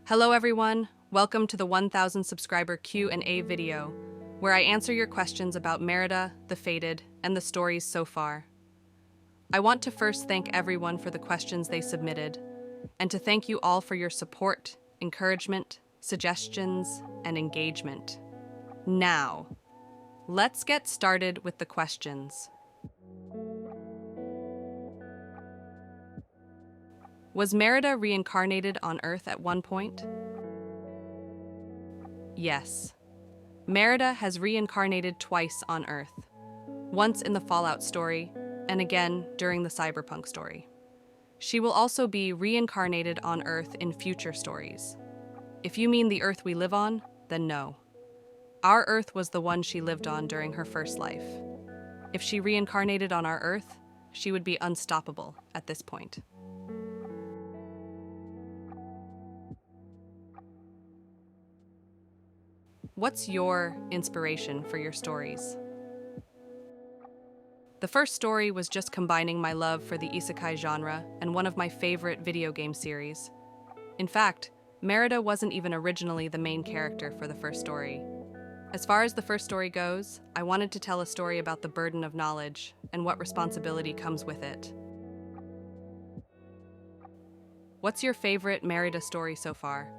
Hello everyone, welcome to the 1000 subscriber Q&A video, where I answer your questions about Merida, the Fated, and the stories so far. I want to first thank everyone for the questions they submitted, and to thank you all for your support, encouragement, suggestions, and engagement. Now, let's get started with the questions. Was Merida reincarnated on Earth at one point? Yes. Merida has reincarnated twice on Earth. Once in the Fallout story, and again during the Cyberpunk story. She will also be reincarnated on Earth in future stories. If you mean the Earth we live on, then no. Our Earth was the one she lived on during her first life. If she reincarnated on our Earth, she would be unstoppable at this point. What's your inspiration for your stories? The first story was just combining my love for the Isekai genre and one of my favorite video game series. In fact, Merida wasn't even originally the main character for the first story. As far as the first story goes, I wanted to tell a story about the burden of knowledge and what responsibility comes with it. What's your favorite Merida story so far?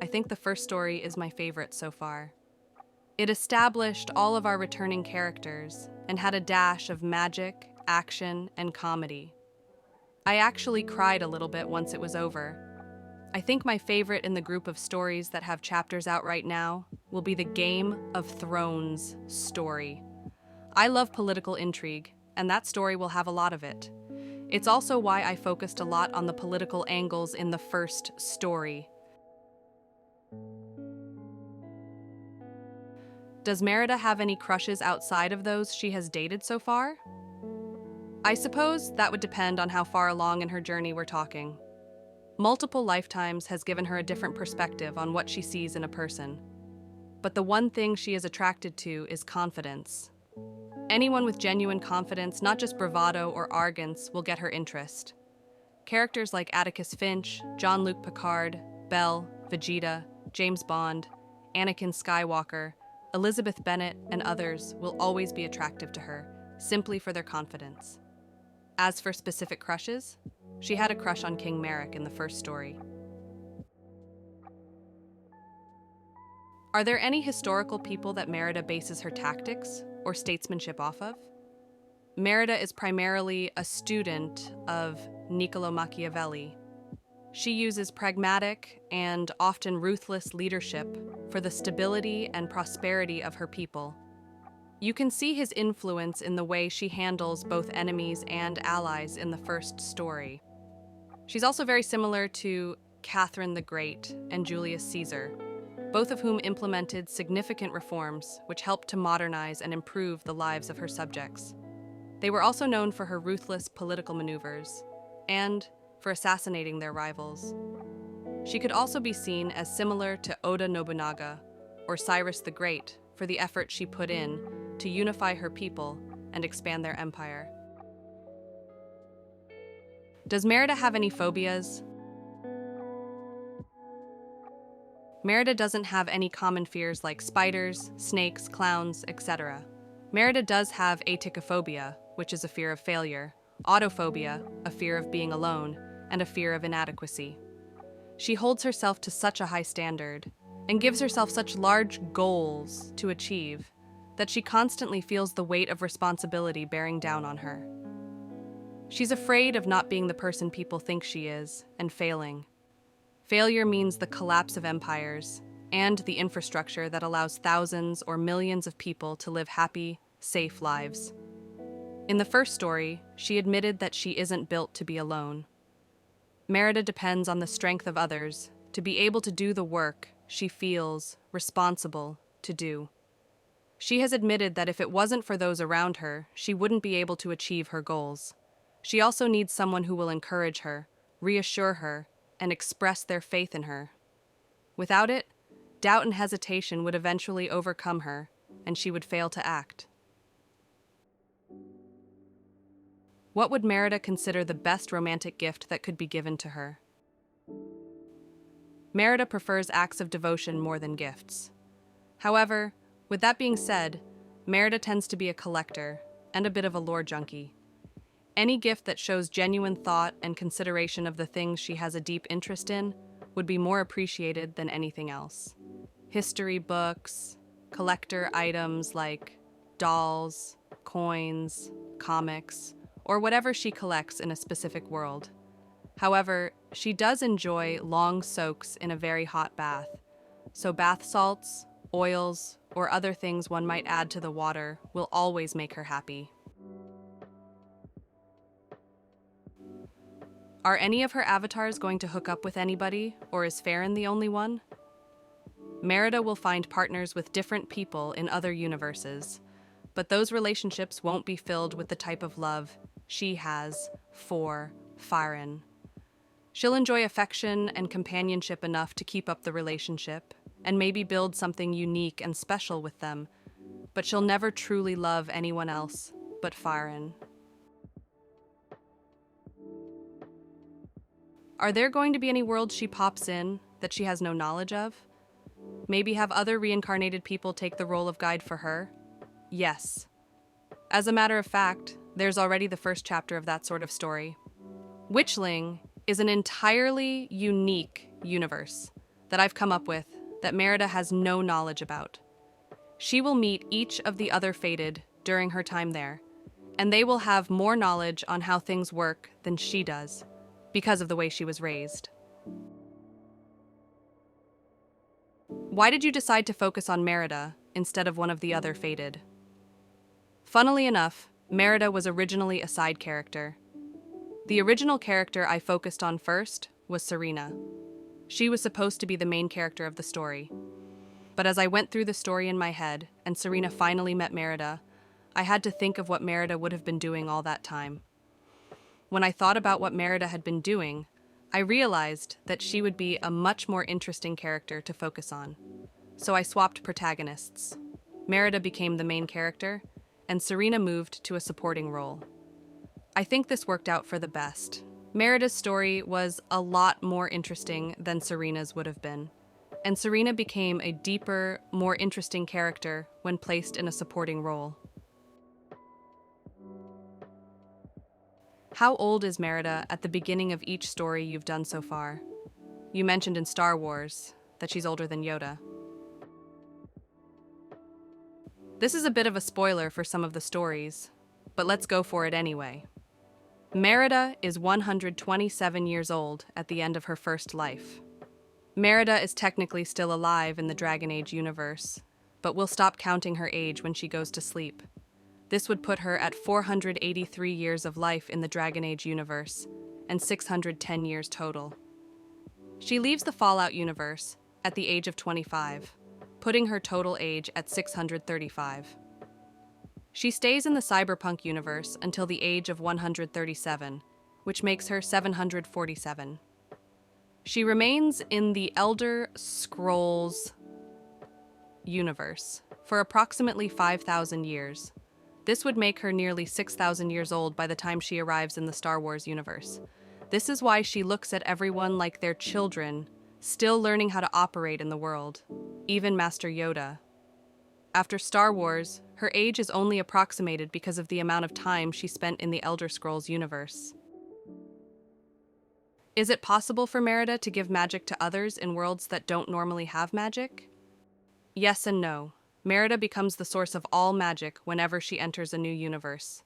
I think the first story is my favorite so far. It established all of our returning characters and had a dash of magic, action, and comedy. I actually cried a little bit once it was over. I think my favorite in the group of stories that have chapters out right now will be the Game of Thrones story. I love political intrigue, and that story will have a lot of it. It's also why I focused a lot on the political angles in the first story. Does Merida have any crushes outside of those she has dated so far? I suppose that would depend on how far along in her journey we're talking. Multiple lifetimes has given her a different perspective on what she sees in a person. But the one thing she is attracted to is confidence. Anyone with genuine confidence, not just bravado or arrogance, will get her interest. Characters like Atticus Finch, Jean-Luc Picard, Belle, Vegeta, James Bond, Anakin Skywalker, Elizabeth Bennet, and others will always be attractive to her, simply for their confidence. As for specific crushes, she had a crush on King Merrick in the first story. Are there any historical people that Merida bases her tactics or statesmanship off of? Merida is primarily a student of Niccolo Machiavelli. She uses pragmatic and often ruthless leadership for the stability and prosperity of her people. You can see his influence in the way she handles both enemies and allies in the first story. She's also very similar to Catherine the Great and Julius Caesar, both of whom implemented significant reforms which helped to modernize and improve the lives of her subjects. They were also known for her ruthless political maneuvers and for assassinating their rivals. She could also be seen as similar to Oda Nobunaga or Cyrus the Great for the effort she put in to unify her people and expand their empire. Does Merida have any phobias? Merida doesn't have any common fears like spiders, snakes, clowns, etc. Merida does have atychiphobia, which is a fear of failure, autophobia, a fear of being alone, and a fear of inadequacy. She holds herself to such a high standard and gives herself such large goals to achieve that she constantly feels the weight of responsibility bearing down on her. She's afraid of not being the person people think she is and failing. Failure means the collapse of empires and the infrastructure that allows thousands or millions of people to live happy, safe lives. In the first story, she admitted that she isn't built to be alone. Merida depends on the strength of others to be able to do the work she feels responsible to do. She has admitted that if it wasn't for those around her, she wouldn't be able to achieve her goals. She also needs someone who will encourage her, reassure her, and express their faith in her. Without it, doubt and hesitation would eventually overcome her, and she would fail to act. What would Merida consider the best romantic gift that could be given to her? Merida prefers acts of devotion more than gifts. However, with that being said, Merida tends to be a collector and a bit of a lore junkie. Any gift that shows genuine thought and consideration of the things she has a deep interest in would be more appreciated than anything else. History books, collector items like dolls, coins, comics, or whatever she collects in a specific world. However, she does enjoy long soaks in a very hot bath, so bath salts, oils, or other things one might add to the water will always make her happy. Are any of her avatars going to hook up with anybody, or is Farron the only one? Merida will find partners with different people in other universes, but those relationships won't be filled with the type of love she has for Farron. She'll enjoy affection and companionship enough to keep up the relationship, and maybe build something unique and special with them, but she'll never truly love anyone else but Farron. Are there going to be any worlds she pops in that she has no knowledge of? Maybe have other reincarnated people take the role of guide for her? Yes. As a matter of fact, there's already the first chapter of that sort of story. Witchling is an entirely unique universe that I've come up with that Merida has no knowledge about. She will meet each of the other fated during her time there, and they will have more knowledge on how things work than she does, because of the way she was raised. Why did you decide to focus on Merida instead of one of the other fated? Funnily enough, Merida was originally a side character. The original character I focused on first was Serena. She was supposed to be the main character of the story. But as I went through the story in my head and Serena finally met Merida, I had to think of what Merida would have been doing all that time. When I thought about what Merida had been doing, I realized that she would be a much more interesting character to focus on. So I swapped protagonists. Merida became the main character, and Serena moved to a supporting role. I think this worked out for the best. Merida's story was a lot more interesting than Serena's would have been, and Serena became a deeper, more interesting character when placed in a supporting role. How old is Merida at the beginning of each story you've done so far? You mentioned in Star Wars that she's older than Yoda. This is a bit of a spoiler for some of the stories, but let's go for it anyway. Merida is 127 years old at the end of her first life. Merida is technically still alive in the Dragon Age universe, but will stop counting her age when she goes to sleep. This would put her at 483 years of life in the Dragon Age universe, and 610 years total. She leaves the Fallout universe at the age of 25, putting her total age at 635. She stays in the Cyberpunk universe until the age of 137, which makes her 747. She remains in the Elder Scrolls universe for approximately 5,000 years. This would make her nearly 6,000 years old by the time she arrives in the Star Wars universe. This is why she looks at everyone like they're children, still learning how to operate in the world, even Master Yoda. After Star Wars, her age is only approximated because of the amount of time she spent in the Elder Scrolls universe. Is it possible for Merida to give magic to others in worlds that don't normally have magic? Yes and no. Merida becomes the source of all magic whenever she enters a new universe.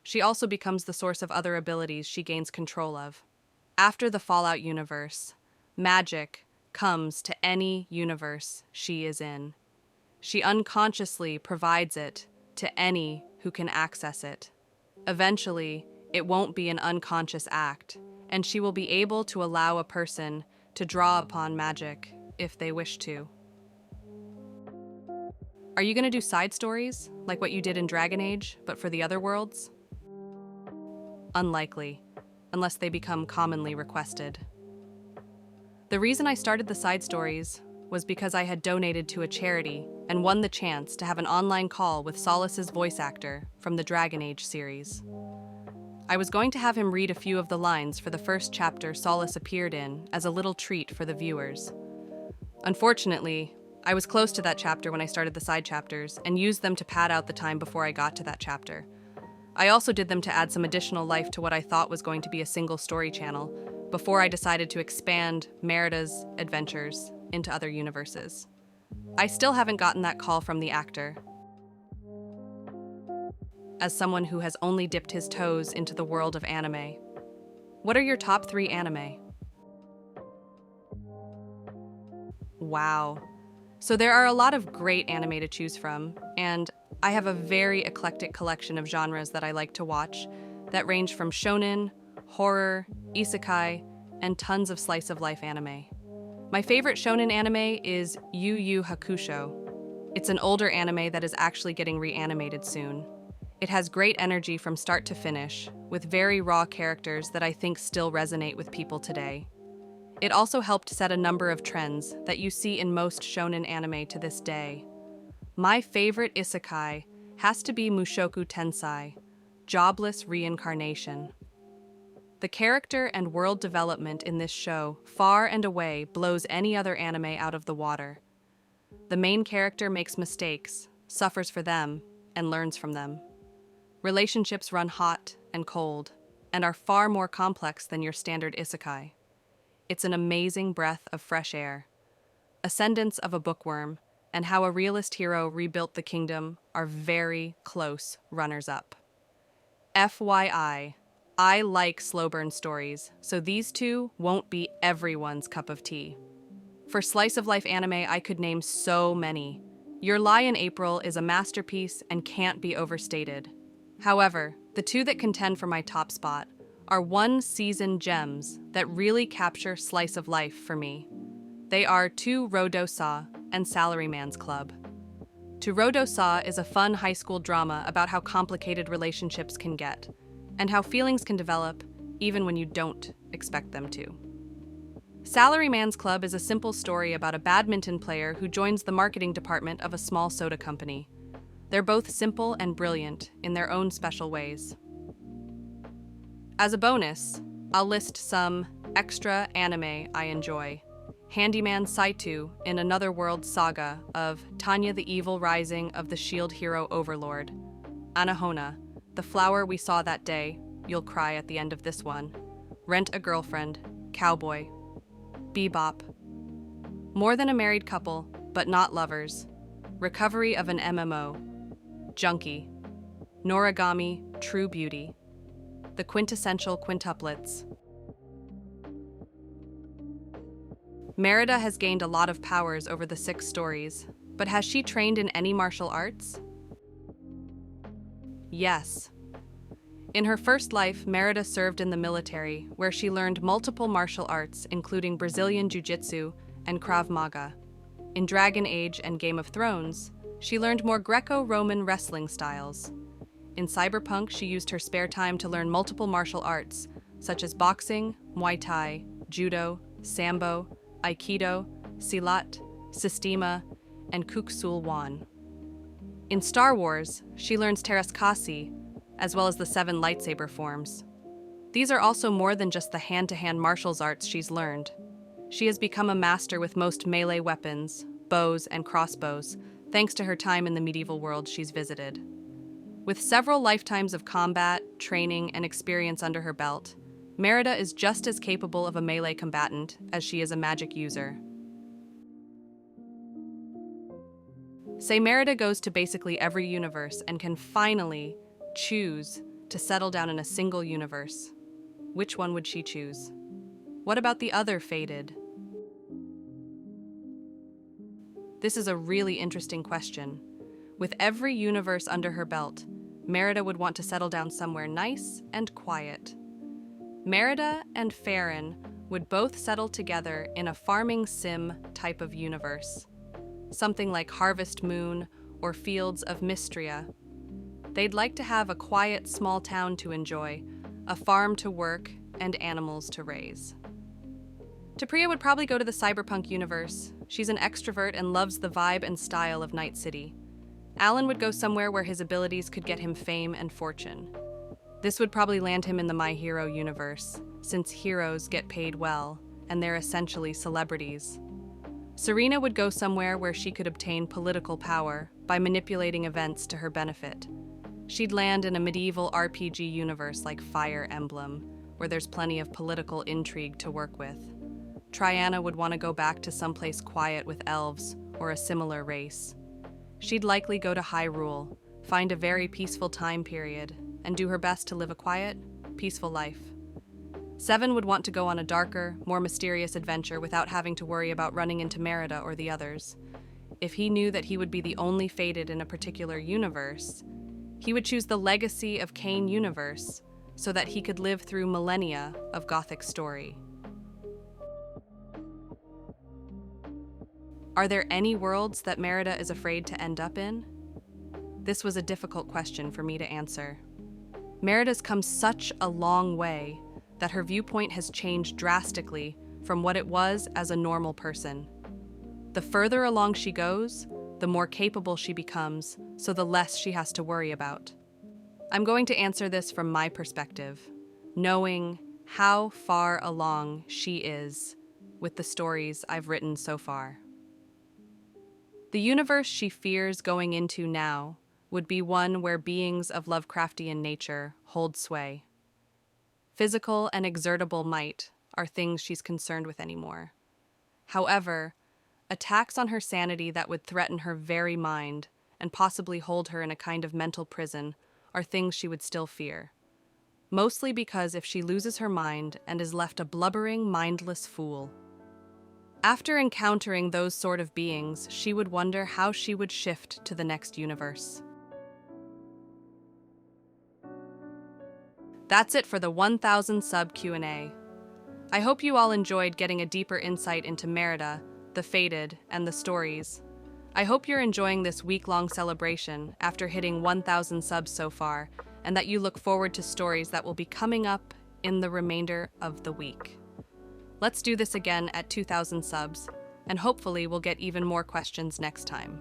She also becomes the source of other abilities she gains control of. After the Fallout universe, magic comes to any universe she is in. She unconsciously provides it to any who can access it. Eventually, it won't be an unconscious act, and she will be able to allow a person to draw upon magic if they wish to. Are you going to do side stories, like what you did in Dragon Age, but for the other worlds? Unlikely, unless they become commonly requested. The reason I started the side stories was because I had donated to a charity and won the chance to have an online call with Solace's voice actor from the Dragon Age series. I was going to have him read a few of the lines for the first chapter Solace appeared in as a little treat for the viewers, Unfortunately, I was close to that chapter when I started the side chapters and used them to pad out the time before I got to that chapter. I also did them to add some additional life to what I thought was going to be a single story channel before I decided to expand Merida's adventures into other universes. I still haven't gotten that call from the actor. As someone who has only dipped his toes into the world of anime, what are your top 3 anime? Wow. So there are a lot of great anime to choose from, and I have a very eclectic collection of genres that I like to watch that range from shonen, horror, isekai, and tons of slice of life anime. My favorite shonen anime is Yu Yu Hakusho. It's an older anime that is actually getting reanimated soon. It has great energy from start to finish, with very raw characters that I think still resonate with people today. It also helped set a number of trends that you see in most shonen anime to this day. My favorite isekai has to be Mushoku Tensei, Jobless Reincarnation. The character and world development in this show far and away blows any other anime out of the water. The main character makes mistakes, suffers for them, and learns from them. Relationships run hot and cold, and are far more complex than your standard isekai. It's an amazing breath of fresh air. Ascendance of a bookworm and how a realist hero rebuilt the kingdom are very close runners-up. FYI, I like slow burn stories, so these two won't be everyone's cup of tea. For slice of life anime, I could name so many. Your Lie in April is a masterpiece and can't be overstated. However, the two that contend for my top spot are one-season gems that really capture slice of life for me. They are To Rodo-sa and Salaryman's Club. To Rodo-sa is a fun high school drama about how complicated relationships can get, and how feelings can develop even when you don't expect them to. Salaryman's Club is a simple story about a badminton player who joins the marketing department of a small soda company. They're both simple and brilliant in their own special ways. As a bonus, I'll list some extra anime I enjoy. Handyman Saitu in Another World saga of Tanya the Evil Rising of the Shield Hero Overlord. Anahona, The Flower We Saw That Day, You'll Cry at the End of this one. Rent a Girlfriend, Cowboy. Bebop. More Than a Married Couple, But Not Lovers. Recovery of an MMO. Junkie. Noragami, True Beauty. The Quintessential Quintuplets. Merida has gained a lot of powers over the 6 stories, but has she trained in any martial arts? Yes. In her first life, Merida served in the military, where she learned multiple martial arts, including Brazilian Jiu-Jitsu and Krav Maga. In Dragon Age and Game of Thrones, she learned more Greco-Roman wrestling styles. In Cyberpunk, she used her spare time to learn multiple martial arts, such as boxing, Muay Thai, Judo, Sambo, Aikido, Silat, Sistema, and Kuksul Wan. In Star Wars, she learns Terraskasi, as well as the 7 lightsaber forms. These are also more than just the hand-to-hand martial arts she's learned. She has become a master with most melee weapons, bows, and crossbows, thanks to her time in the medieval world she's visited. With several lifetimes of combat, training, and experience under her belt, Merida is just as capable of a melee combatant as she is a magic user. Say Merida goes to basically every universe and can finally choose to settle down in a single universe. Which one would she choose? What about the other fated? This is a really interesting question. With every universe under her belt, Merida would want to settle down somewhere nice and quiet. Merida and Farron would both settle together in a farming sim type of universe, something like Harvest Moon or Fields of Mystria. They'd like to have a quiet small town to enjoy, a farm to work, and animals to raise. Tapriya would probably go to the cyberpunk universe. She's an extrovert and loves the vibe and style of Night City. Alan would go somewhere where his abilities could get him fame and fortune. This would probably land him in the My Hero universe, since heroes get paid well, and they're essentially celebrities. Serena would go somewhere where she could obtain political power by manipulating events to her benefit. She'd land in a medieval RPG universe like Fire Emblem, where there's plenty of political intrigue to work with. Triana would want to go back to someplace quiet with elves or a similar race. She'd likely go to Hyrule, find a very peaceful time period, and do her best to live a quiet, peaceful life. Seven would want to go on a darker, more mysterious adventure without having to worry about running into Merida or the others. If he knew that he would be the only fated in a particular universe, he would choose the Legacy of Kain universe so that he could live through millennia of Gothic story. Are there any worlds that Merida is afraid to end up in? This was a difficult question for me to answer. Merida's come such a long way that her viewpoint has changed drastically from what it was as a normal person. The further along she goes, the more capable she becomes, so the less she has to worry about. I'm going to answer this from my perspective, knowing how far along she is with the stories I've written so far. The universe she fears going into now would be one where beings of Lovecraftian nature hold sway. Physical and exertable might are things she's concerned with anymore. However, attacks on her sanity that would threaten her very mind and possibly hold her in a kind of mental prison are things she would still fear. Mostly because if she loses her mind and is left a blubbering, mindless fool. After encountering those sort of beings, she would wonder how she would shift to the next universe. That's it for the 1000 sub Q&A. I hope you all enjoyed getting a deeper insight into Merida, the Fated, and the stories. I hope you're enjoying this week-long celebration after hitting 1000 subs so far, and that you look forward to stories that will be coming up in the remainder of the week. Let's do this again at 2000 subs, and hopefully we'll get even more questions next time.